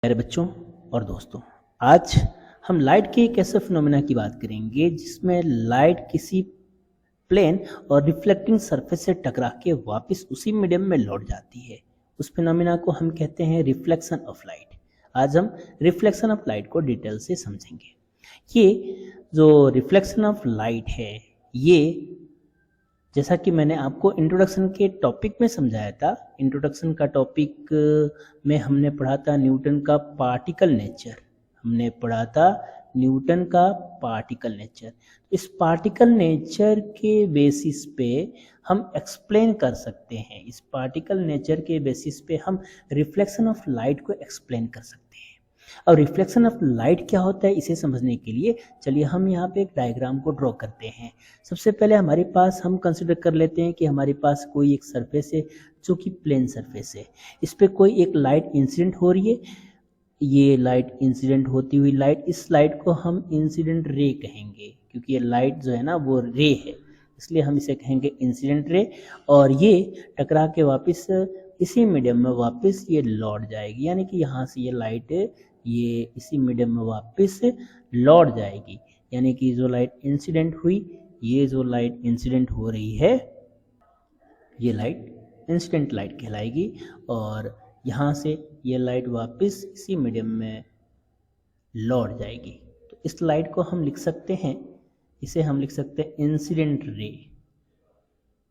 प्यारे बच्चों और दोस्तों, आज हम लाइट के एक ऐसे फिनोमेना की बात करेंगे जिसमें लाइट किसी प्लेन और रिफ्लेक्टिंग सरफेस से टकरा के वापस उसी मीडियम में लौट जाती है। उस फिनोमेना को हम कहते हैं रिफ्लेक्शन ऑफ लाइट। आज हम रिफ्लेक्शन ऑफ लाइट को डिटेल से समझेंगे। ये जो रिफ्लेक्शन ऑफ लाइट है, ये जैसा कि मैंने आपको इंट्रोडक्शन के टॉपिक में समझाया था, इंट्रोडक्शन का टॉपिक में हमने पढ़ा था न्यूटन का पार्टिकल नेचर। हमने पढ़ा था न्यूटन का पार्टिकल नेचर। इस पार्टिकल नेचर के बेसिस पे हम एक्सप्लेन कर सकते हैं, इस पार्टिकल नेचर के बेसिस पे हम रिफ्लेक्शन ऑफ लाइट को एक्सप्लेन कर सकते हैं। अब रिफ्लेक्शन ऑफ लाइट क्या होता है, इसे समझने के लिए चलिए हम यहाँ पे एक डायग्राम को ड्रॉ करते हैं। सबसे पहले हमारे पास हम कंसिडर कर लेते हैं कि हमारे पास कोई एक सरफेस है जो कि प्लेन सरफेस है। इस पे कोई एक लाइट इंसिडेंट हो रही है। ये लाइट इंसिडेंट होती हुई लाइट, इस लाइट को हम इंसिडेंट रे कहेंगे, क्योंकि ये लाइट जो है ना वो रे है, इसलिए हम इसे कहेंगे इंसिडेंट रे। और ये टकरा के वापस इसी मीडियम में वापस ये लौट जाएगी, यानी कि यहाँ से ये लाइट ये इसी मीडियम में वापस लौट जाएगी। यानी कि जो लाइट इंसिडेंट हुई, ये जो लाइट इंसिडेंट हो रही है, ये लाइट इंसिडेंट लाइट कहलाएगी। और यहाँ से ये लाइट वापस इसी मीडियम में लौट जाएगी। तो इस लाइट को हम लिख सकते हैं, इसे हम लिख सकते हैं इंसिडेंट रे।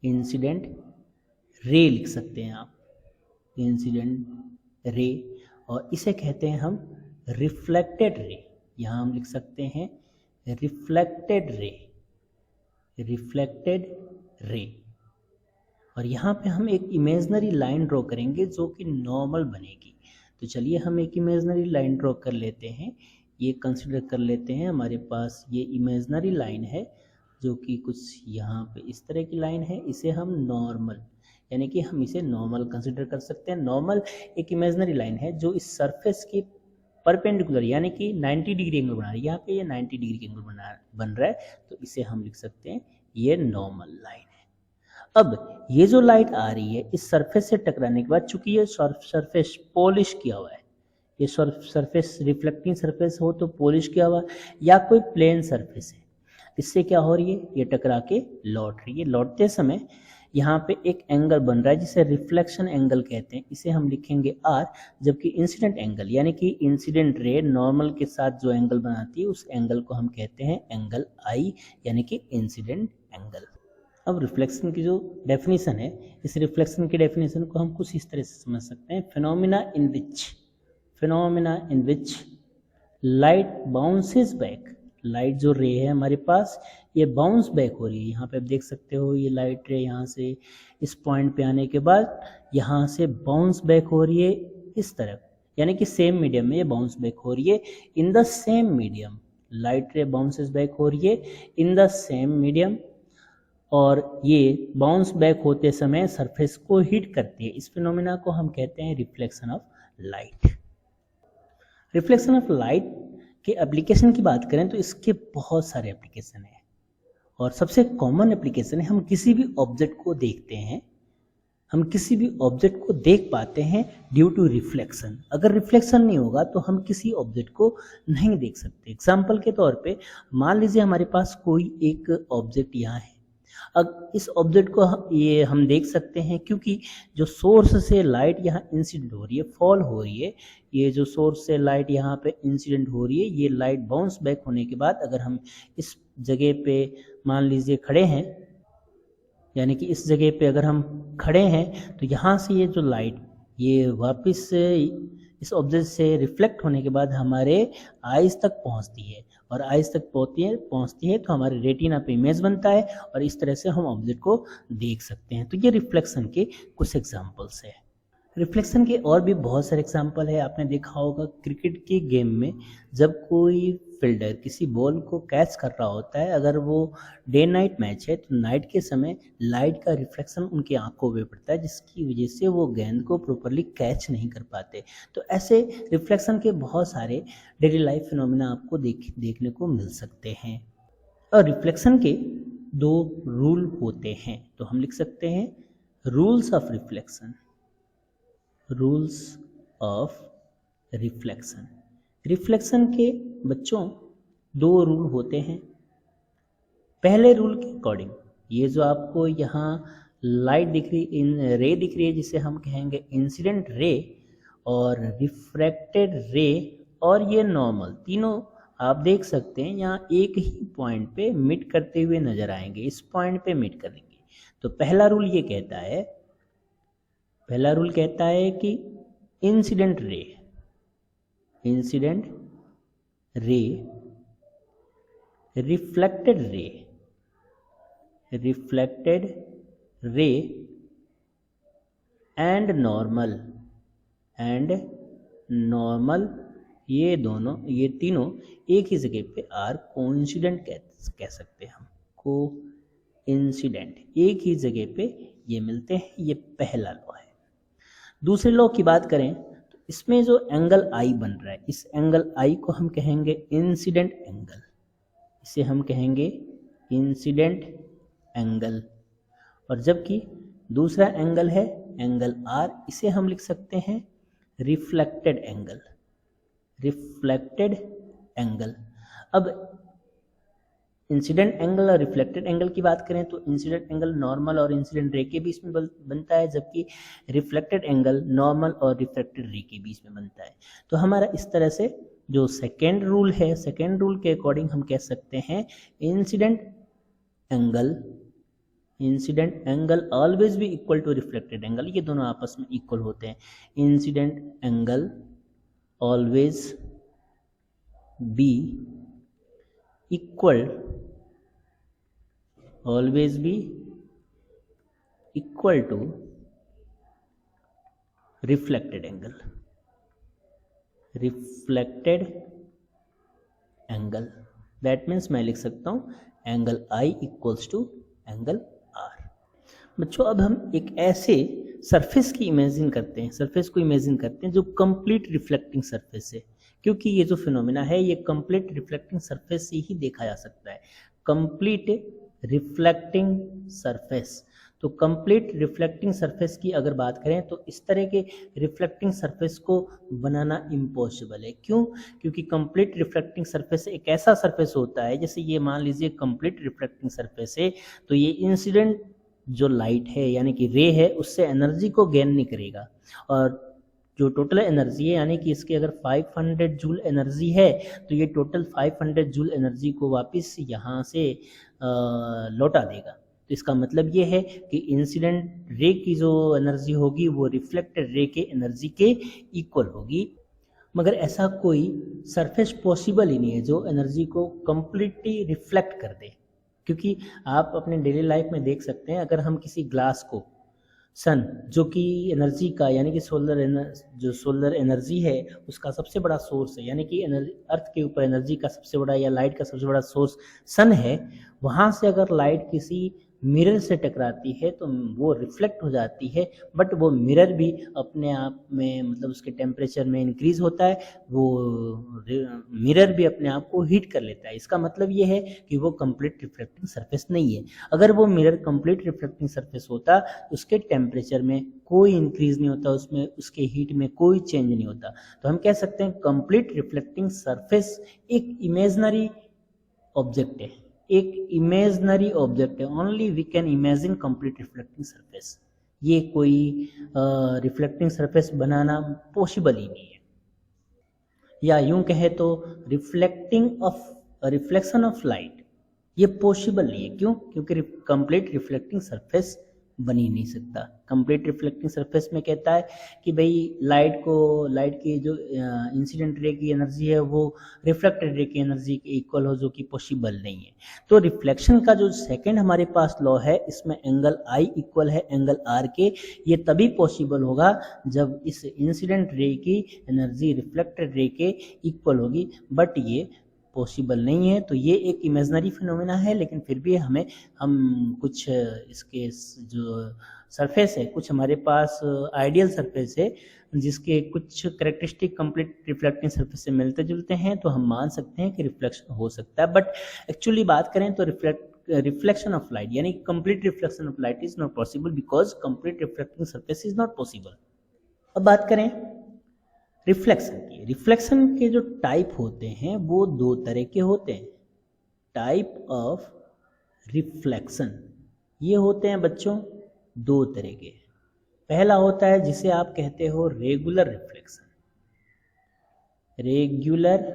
इंसिडेंट रे लिख सकते हैं आप, इंसिडेंट रे। और इसे कहते हैं हम रिफ्लेक्टेड रे। यहाँ हम लिख सकते हैं रिफ्लेक्टेड रे, रिफ्लेक्टेड रे। और यहाँ पे हम एक इमेजिनरी लाइन ड्रॉ करेंगे जो कि नॉर्मल बनेगी। तो चलिए हम एक इमेजिनरी लाइन ड्रॉ कर लेते हैं। ये कंसिडर कर लेते हैं हमारे पास ये इमेजिनरी लाइन है जो कि कुछ यहाँ पे इस तरह की लाइन है। इसे हम नॉर्मल, यानी कि हम इसे नॉर्मल कंसिडर कर सकते हैं। नॉर्मल एक इमेजिनरी लाइन है जो इस सरफेस के परपेंडिकुलर, यानी कि 90 डिग्री एंगल बना रही है। यहाँ पे ये 90 डिग्री एंगल बन रहा है, तो इसे हम लिख सकते हैं ये नॉर्मल लाइन है। अब ये जो लाइट आ रही है इस सरफेस से टकराने के बाद, चूंकि ये सरफेस पॉलिश किया हुआ है, ये सरफेस रिफ्लेक्टिंग सरफेस हो तो पॉलिश किया हुआ, या कोई प्लेन सरफेस है, इससे क्या हो रही है, ये टकरा के लौट रही है। लौटते समय यहाँ पे एक एंगल बन रहा है जिसे रिफ्लेक्शन एंगल कहते हैं, इसे हम लिखेंगे R। जबकि इंसिडेंट एंगल, यानी कि इंसिडेंट रे नॉर्मल के साथ जो एंगल बनाती है उस एंगल को हम कहते हैं एंगल I, यानी कि इंसिडेंट एंगल। अब रिफ्लेक्शन की जो डेफिनेशन है, इस रिफ्लेक्शन की डेफिनेशन को हम कुछ इस तरह से समझ सकते हैं। Phenomena in which light bounces back. Light जो रे है हमारे पास, ये बाउंस बैक हो रही है। यहाँ पे आप देख सकते हो ये लाइट रे यहाँ से इस पॉइंट पे आने के बाद यहाँ से बाउंस बैक हो रही है इस तरफ, यानी कि सेम मीडियम में ये बाउंस बैक हो रही है। In the same medium light रे बाउंसेस बैक हो रही है इन द सेम मीडियम, और ये बाउंस बैक होते समय सरफेस को हिट करती है। इस फिनोमेना को हम कहते हैं reflection of light. Reflection of light के एप्लीकेशन की बात करें तो इसके बहुत सारे एप्लीकेशन हैं, और सबसे कॉमन एप्लीकेशन है हम किसी भी ऑब्जेक्ट को देखते हैं, हम किसी भी ऑब्जेक्ट को देख पाते हैं ड्यू टू रिफ्लेक्शन। अगर रिफ्लेक्शन नहीं होगा तो हम किसी ऑब्जेक्ट को नहीं देख सकते। एग्जाम्पल के तौर पे मान लीजिए हमारे पास कोई एक ऑब्जेक्ट यहाँ है। अब इस ऑब्जेक्ट को ये हम देख सकते हैं क्योंकि जो सोर्स से लाइट यहाँ इंसिडेंट हो रही है, फॉल हो रही है, ये जो सोर्स से लाइट यहाँ पे इंसिडेंट हो रही है, ये लाइट बाउंस बैक होने के बाद अगर हम इस जगह पे मान लीजिए खड़े हैं, यानी कि इस जगह पे अगर हम खड़े हैं तो यहाँ से ये जो लाइट ये वापस इस ऑब्जेक्ट से रिफ्लेक्ट होने के बाद हमारे आइज तक पहुँचती है, और आइज तक पहुँचती है तो हमारे रेटिना पे इमेज बनता है, और इस तरह से हम ऑब्जेक्ट को देख सकते हैं। तो ये रिफ्लेक्शन के कुछ एग्जाम्पल्स है। रिफ्लेक्शन के और भी बहुत सारे एग्जाम्पल है। आपने देखा होगा क्रिकेट के गेम में जब कोई फील्डर किसी बॉल को कैच कर रहा होता है, अगर वो डे नाइट मैच है तो नाइट के समय लाइट का रिफ्लेक्शन उनकी आंखों पे पड़ता है, जिसकी वजह से वो गेंद को प्रॉपरली कैच नहीं कर पाते। तो ऐसे रिफ्लेक्शन के बहुत सारे डेली लाइफ फिनोमिना आपको देखने को मिल सकते हैं। और रिफ्लेक्शन के दो रूल होते हैं, तो हम लिख सकते हैं rules of reflection. Rules of reflection. Reflection के बच्चों दो रूल होते हैं। पहले रूल के अकॉर्डिंग ये जो आपको यहाँ लाइट दिख रही, रे दिख रही है, जिसे हम कहेंगे इंसिडेंट रे और रिफ्रैक्टेड रे और ये नॉर्मल, तीनों आप देख सकते हैं यहाँ एक ही पॉइंट पे मिट करते हुए नजर आएंगे, इस पॉइंट पे मिट करेंगे। तो पहला रूल ये कहता है, पहला रूल कहता है कि incident ray reflected ray and normal ये तीनों एक ही जगह पे आर कोइंसिडेंट कह सकते हैं हम, कोइंसिडेंट, एक ही जगह पे ये मिलते हैं। ये पहला लॉ है। दूसरे लॉ की बात करें तो इसमें जो एंगल आई बन रहा है, इस एंगल आई को हम कहेंगे इंसिडेंट एंगल, इसे हम कहेंगे इंसिडेंट एंगल। और जबकि दूसरा एंगल है एंगल आर, इसे हम लिख सकते हैं रिफ्लेक्टेड एंगल। अब इंसिडेंट एंगल और रिफ्लेक्टेड एंगल की बात करें तो इंसिडेंट एंगल नॉर्मल और इंसिडेंट रे के बीच में बनता है, जबकि रिफ्लेक्टेड एंगल नॉर्मल और रिफ्लेक्टेड रे के बीच में बनता है। तो हमारा इस तरह से जो सेकेंड रूल है, सेकेंड रूल के अकॉर्डिंग हम कह सकते हैं इंसिडेंट एंगल ऑलवेज भी इक्वल टू रिफ्लेक्टेड एंगल, ये दोनों आपस में इक्वल होते हैं। Incident angle always be equal to reflected angle. That means मैं लिख सकता हूं angle I equals to angle R. बच्चों अब हम एक ऐसे सरफेस को इमेजिन करते हैं जो कंप्लीट रिफ्लेक्टिंग सरफेस है, क्योंकि ये जो फिनोमेना है ये कंप्लीट रिफ्लेक्टिंग सरफेस से ही देखा जा सकता है। कंप्लीट रिफ्लेक्टिंग सरफेस, तो कंप्लीट रिफ्लेक्टिंग सरफेस की अगर बात करें तो इस तरह के रिफ्लेक्टिंग सरफेस को बनाना इम्पॉसिबल है। क्यों? क्योंकि कंप्लीट रिफ्लेक्टिंग सरफेस एक ऐसा सरफेस होता है, जैसे ये मान लीजिए कंप्लीट रिफ्लेक्टिंग सरफेस है, तो ये इंसिडेंट जो लाइट है यानी कि रे है उससे एनर्जी को गेन नहीं करेगा, और जो टोटल एनर्जी है यानी कि इसके अगर 500 जूल एनर्जी है तो ये टोटल 500 जूल एनर्जी को वापस यहाँ से लौटा देगा। तो इसका मतलब ये है कि इंसिडेंट रे की जो एनर्जी होगी वो रिफ्लेक्टेड रे के एनर्जी के इक्वल होगी। मगर ऐसा कोई सरफेस पॉसिबल ही नहीं है जो एनर्जी को कंप्लीटली रिफ्लेक्ट कर दे, क्योंकि आप अपने डेली लाइफ में देख सकते हैं, अगर हम किसी ग्लास को सन जो कि एनर्जी का यानी कि सोलर एनर्जी है उसका सबसे बड़ा सोर्स है, यानी कि अर्थ के ऊपर एनर्जी का सबसे बड़ा या लाइट का सबसे बड़ा सोर्स सन है, वहाँ से अगर लाइट किसी मिरर से टकराती है तो वो रिफ्लेक्ट हो जाती है, बट वो मिरर भी अपने आप में मतलब उसके टेम्परेचर में इंक्रीज होता है, वो मिरर भी अपने आप को हीट कर लेता है। इसका मतलब ये है कि वो कंप्लीट रिफ्लेक्टिंग सरफेस नहीं है। अगर वो मिरर कंप्लीट रिफ्लेक्टिंग सरफेस होता तो उसके टेम्परेचर में कोई इंक्रीज नहीं होता, उसमें उसके हीट में कोई चेंज नहीं होता। तो हम कह सकते हैं कंप्लीट रिफ्लेक्टिंग सरफेस एक इमेजिनरी ऑब्जेक्ट है, only we can imagine complete reflecting surface. ये कोई रिफ्लेक्टिंग सरफेस बनाना पॉसिबल ही नहीं है, या यूं कहे तो रिफ्लेक्शन ऑफ लाइट ये पॉसिबल नहीं है। क्यों? क्योंकि कंप्लीट रिफ्लेक्टिंग सरफेस बन ही नहीं सकता। कंप्लीट रिफ्लेक्टिंग सरफेस में कहता है कि भाई लाइट की जो इंसिडेंट रे की एनर्जी है वो रिफ्लेक्टेड रे की एनर्जी के इक्वल हो, जो कि पॉसिबल नहीं है। तो रिफ्लेक्शन का जो सेकंड हमारे पास लॉ है, इसमें एंगल आई इक्वल है एंगल आर के। ये तभी पॉसिबल होगा जब इस इंसिडेंट रे की एनर्जी रिफ्लेक्टेड रे के इक्वल होगी, बट ये पॉसिबल नहीं है। तो ये एक इमेजिनरी फिनोमेना है, लेकिन फिर भी हम कुछ इसके जो सरफेस है, कुछ हमारे पास आइडियल सरफेस है जिसके कुछ कैरेक्टरिस्टिक कंप्लीट रिफ्लेक्टिंग सरफेस से मिलते जुलते हैं, तो हम मान सकते हैं कि रिफ्लेक्शन हो सकता है। बट एक्चुअली बात करें तो रिफ्लेक्शन ऑफ लाइट यानी complete reflection of light is not possible, because complete reflecting surface is not possible. अब बात करें रिफ्लेक्शन की। रिफ्लेक्शन के जो टाइप होते हैं वो दो तरह के होते हैं। टाइप ऑफ रिफ्लेक्शन ये होते हैं बच्चों दो तरह के। पहला होता है जिसे आप कहते हो रेगुलर रिफ्लेक्शन। रेगुलर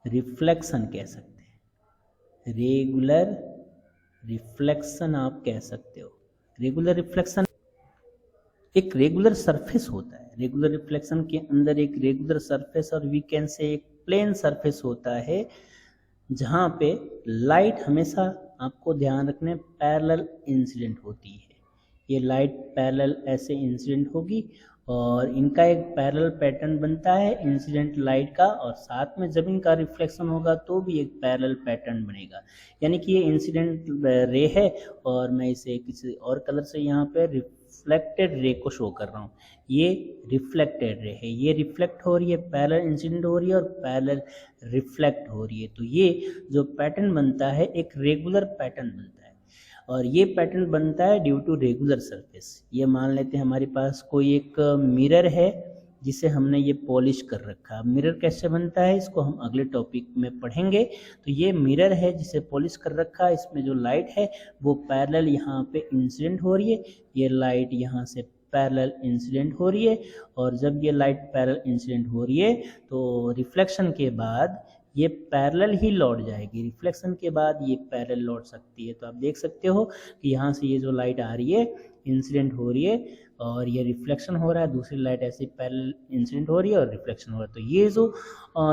रिफ्लेक्शन कह सकते हैं, रेगुलर रिफ्लेक्शन आप कह सकते हो। रेगुलर रिफ्लेक्शन एक रेगुलर सरफेस होता है। रेगुलर रिफ्लेक्शन के अंदर एक रेगुलर सरफेस और वी कैन से एक प्लेन सरफेस होता है जहाँ पे लाइट हमेशा आपको ध्यान रखने पैरेलल इंसिडेंट होती है। ये लाइट पैरेलल ऐसे इंसिडेंट होगी और इनका एक पैरेलल पैटर्न बनता है इंसिडेंट लाइट का, और साथ में जब इनका रिफ्लेक्शन होगा तो भी एक पैरेलल पैटर्न बनेगा। यानी कि ये इंसिडेंट रे है और मैं इसे किसी और कलर से यहाँ पे रिफ्लेक्टेड रे को शो कर रहा हूँ। ये रिफ्लेक्टेड रे है, ये रिफ्लेक्ट हो रही है, पैरेलल इंसिडेंट हो रही है और पैरेलल रिफ्लेक्ट हो रही है। तो ये जो पैटर्न बनता है एक रेगुलर पैटर्न बनता है, और ये पैटर्न बनता है ड्यू टू रेगुलर सरफेस। ये मान लेते हैं हमारे पास कोई एक मिरर है जिसे हमने ये पॉलिश कर रखा। मिरर कैसे बनता है इसको हम अगले टॉपिक में पढ़ेंगे। तो ये मिरर है जिसे पॉलिश कर रखा है, इसमें जो लाइट है वो पैरेलल यहाँ पे इंसिडेंट हो रही है, ये लाइट यहाँ से पैरेलल इंसिडेंट हो रही है, और जब ये लाइट पैरेलल इंसिडेंट हो रही है तो रिफ्लेक्शन के बाद ये पैरेलल ही लौट जाएगी। रिफ्लेक्शन के बाद ये पैरेलल लौट सकती है। तो आप देख सकते हो कि यहाँ से ये जो लाइट आ रही है इंसिडेंट हो रही है और ये रिफ्लेक्शन हो रहा है, दूसरी लाइट ऐसे पैरेलल इंसिडेंट हो रही है और रिफ्लेक्शन हो रहा है। तो ये जो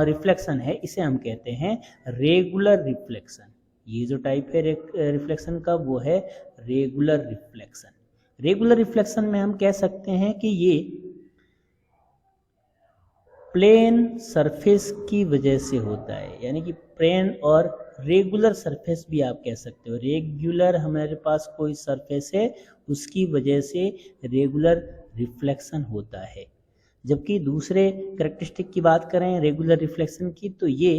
रिफ्लेक्शन है इसे हम कहते हैं रेगुलर रिफ्लेक्शन। ये जो टाइप है रिफ्लेक्शन का वो है रेगुलर रिफ्लेक्शन। रेगुलर रिफ्लेक्शन में हम कह सकते हैं कि ये प्लेन सरफेस की वजह से होता है, यानी कि प्लेन और रेगुलर सरफेस भी आप कह सकते हो। रेगुलर हमारे पास कोई सरफेस है उसकी वजह से रेगुलर रिफ्लेक्शन होता है। जबकि दूसरे कैरेक्टरिस्टिक की बात करें रेगुलर रिफ्लेक्शन की तो ये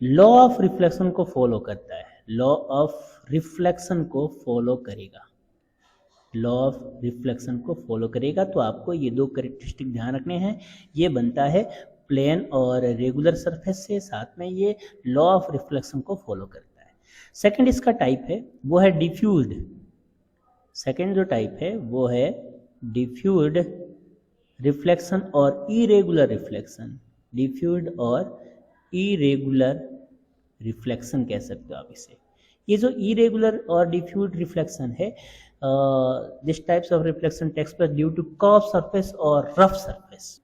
लॉ ऑफ रिफ्लेक्शन को फॉलो करता है, लॉ ऑफ रिफ्लेक्शन को फॉलो करेगा, लॉ ऑफ रिफ्लेक्शन को फॉलो करेगा। तो आपको ये दो कैरेक्टरिस्टिक ध्यान रखने हैं। ये बनता है प्लेन और रेगुलर सरफेस से, साथ में ये लॉ ऑफ रिफ्लेक्शन को फॉलो करता है। सेकंड इसका टाइप है वो है डिफ्यूज्ड। सेकंड जो टाइप है वो है डिफ्यूज्ड रिफ्लेक्शन और इरेगुलर रिफ्लेक्शन। डिफ्यूज्ड और इरेगुलर रिफ्लेक्शन कह सकते हो आप इसे। ये जो इरेगुलर और डिफ्यूज्ड रिफ्लेक्शन है, this types of reflection takes place due to curve surface और रफ सरफेस।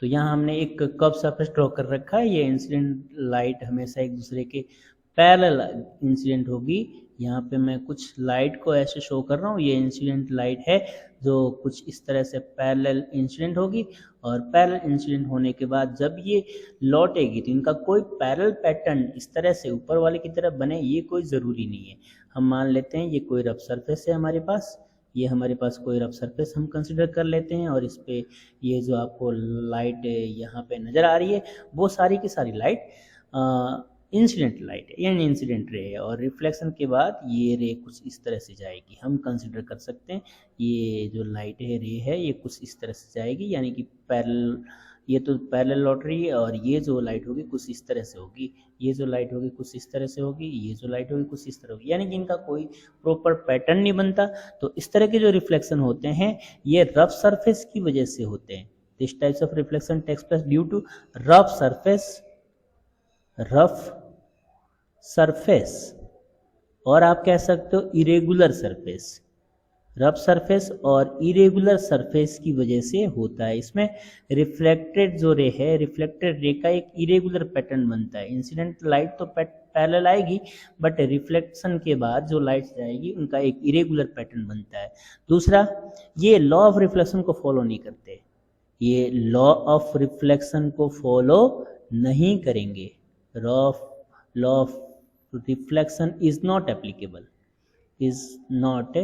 तो यहाँ हमने एक कर्व सरफेस ड्रॉ कर रखा है। ये इंसिडेंट लाइट हमेशा एक दूसरे के पैरेलल इंसिडेंट होगी। यहाँ पे मैं कुछ लाइट को ऐसे शो कर रहा हूँ, ये इंसिडेंट लाइट है जो कुछ इस तरह से पैरेलल इंसिडेंट होगी, और पैरेलल इंसिडेंट होने के बाद जब ये लौटेगी तो इनका कोई पैरेलल पैटर्न इस तरह से ऊपर वाले की तरफ बने ये कोई ज़रूरी नहीं है। हम मान लेते हैं ये कोई रफ सरफेस है हमारे पास, ये हमारे पास कोई रफ सरफेस हम कंसिडर कर लेते हैं, और इस पे ये जो आपको लाइट यहाँ पे नज़र आ रही है वो सारी की सारी लाइट इंसिडेंट लाइट है यानी इंसिडेंट रे है, और रिफ्लेक्शन के बाद ये रे कुछ इस तरह से जाएगी। हम कंसिडर कर सकते हैं ये जो लाइट है रे है ये कुछ इस तरह से जाएगी, यानी कि पैरेलल, ये तो पैरेलल लौट रही है, और ये जो लाइट होगी कुछ इस तरह से होगी, ये जो लाइट होगी कुछ इस तरह से होगी, ये जो लाइट होगी कुछ इस तरह होगी, यानी कि इनका कोई प्रॉपर पैटर्न नहीं बनता। तो इस तरह के जो रिफ्लेक्शन होते हैं ये रफ सरफेस की वजह से होते हैं। This types of reflection takes place due to rough surface, rough surface, और आप कह सकते हो इरेगुलर सरफेस। रफ सरफेस और इरेगुलर सरफेस की वजह से होता है। इसमें रिफ्लेक्टेड जो रे है, रिफ्लेक्टेड रे का एक इरेगुलर पैटर्न बनता है। इंसिडेंट लाइट तो पैरेलल आएगी, बट रिफ्लेक्शन के बाद जो लाइट्स जाएगी उनका एक इरेगुलर पैटर्न बनता है। दूसरा, ये लॉ ऑफ रिफ्लेक्शन को फॉलो नहीं करते, ये लॉ ऑफ रिफ्लेक्शन को फॉलो नहीं करेंगे। Law of reflection is not applicable, is not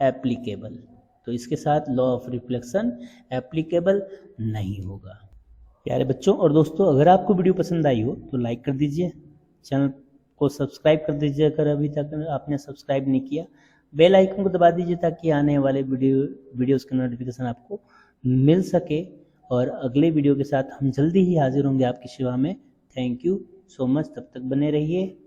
applicable. तो इसके साथ लॉ ऑफ रिफ्लेक्शन एप्लीकेबल नहीं होगा। प्यारे बच्चों और दोस्तों, अगर आपको वीडियो पसंद आई हो तो लाइक कर दीजिए, चैनल को सब्सक्राइब कर दीजिए अगर अभी तक आपने सब्सक्राइब नहीं किया, बेल आइकन को दबा दीजिए ताकि आने वाले वीडियोस के नोटिफिकेशन आपको मिल सके। और अगले वीडियो के साथ हम जल्दी ही हाजिर होंगे आपकी सेवा में। थैंक यू सो मच, तब तक बने रहिए।